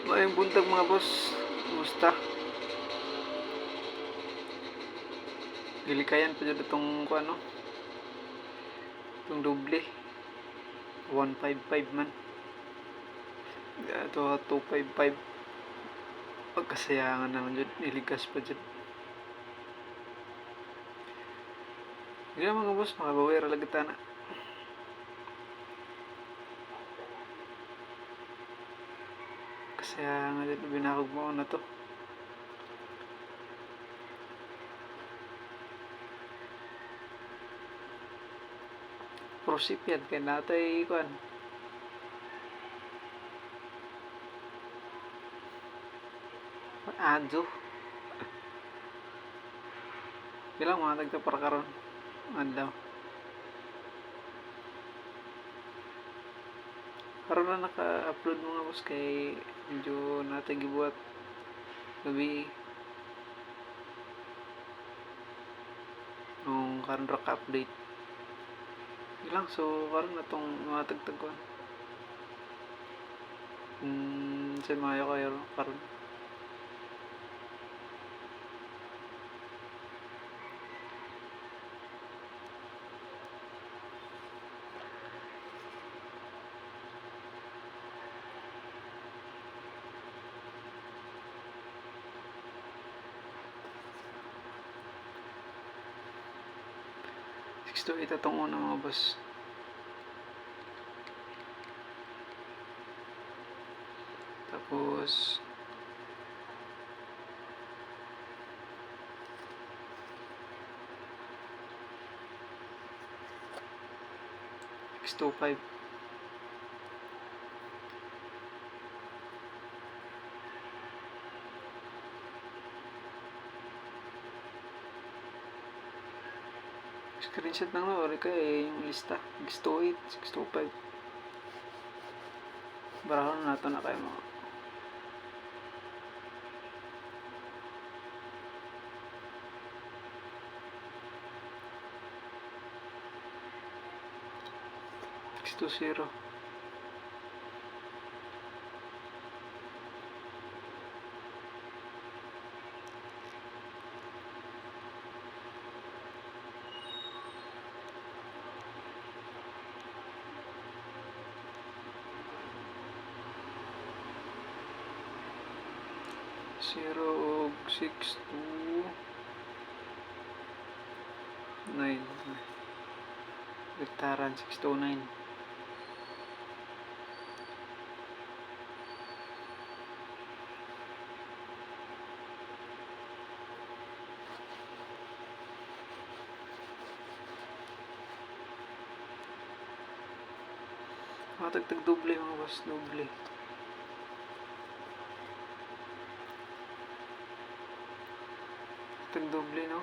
Maayong buntag mga boss. Kumusta? Gilikayan pa dyan itong ano, itong doble. 155 man. Ito 255. Pagkasayangan naman dyan. Niligas pa dyan. Hindi mga boss. Makabawira lagi na. Kasayangan dyan. Binakog mo na to. Prosip yan. Kaya natay kuan. Adjo. Bilang mga tagtapar karon. Adlaw. Karon na naka-upload mga boss kay medyo natin gibuhat gabi nung karon ra ka-update. Ilang so karon na tong mga tagtagkuan. Sa Mayo kayo karon. So ito itong una mga boss. Tapos 625. Screenshot ng lori ka yung lista. 628, 625. Barahon na ito na kayo mga. Zero. Zero 629. Hektaran 629. Matagtag doble mga boss, doble. Tag doble no.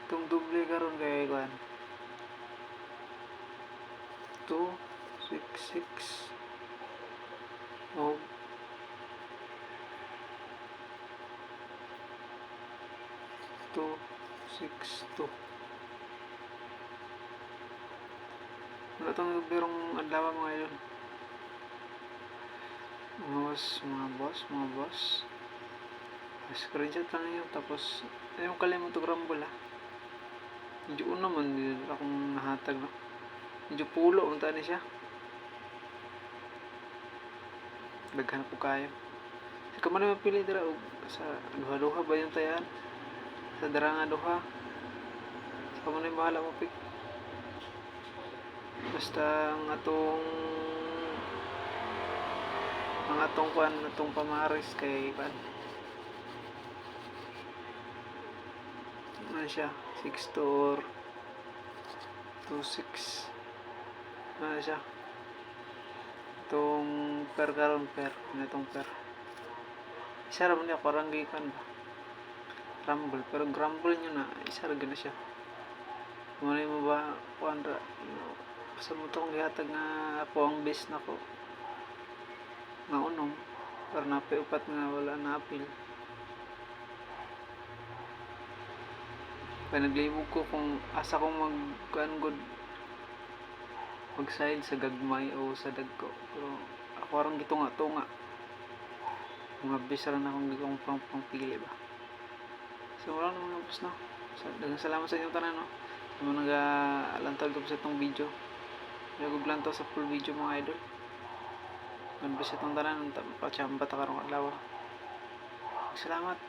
Itong doble karon kay kuan. 266 o 262. Wala itong birong adlaw mga yun. Mga boss. Screenshot lang yun. Tapos, ayaw kalimut ito grambol ha. Medyo naman, hindi akong nahatag no. Medyo pulo, unta ni siya. Daghan po kayo. Sa ka man naman pili dira, sa duha-duha ba yung tayan? Sa dara nga duha. Sa ka man naman bahala mo pick. Basta ang atong kuan, atong pamaris kay kuan. Ano siya? 6 to 26. Ano siya? Itong per karon per. Ano itong per? Isa raman niya, parang gikan ba? Rumble. Pero grumble nyo na, isa rin na siya. Muna mo ba, kuan ra? Sa mo itong gihatag nga po ang base na ko. Nga unong. Para napiupat nga wala na apil. Kaya naglibog ko kung asa kong mag-kuan good pagsahid sa gagmay o sa dagko. Pero ako arang gitunga-tunga. Mga bisara na akong gigong pangpili ba. So wala na mga boss no. Daghang salamat sa inyong tanan no. Sa mga nag-alantad ko sa itong video. Nagug lang to sa full video mga idol. God bless itong tanan. Pachamba ta karong adlaw. Salamat.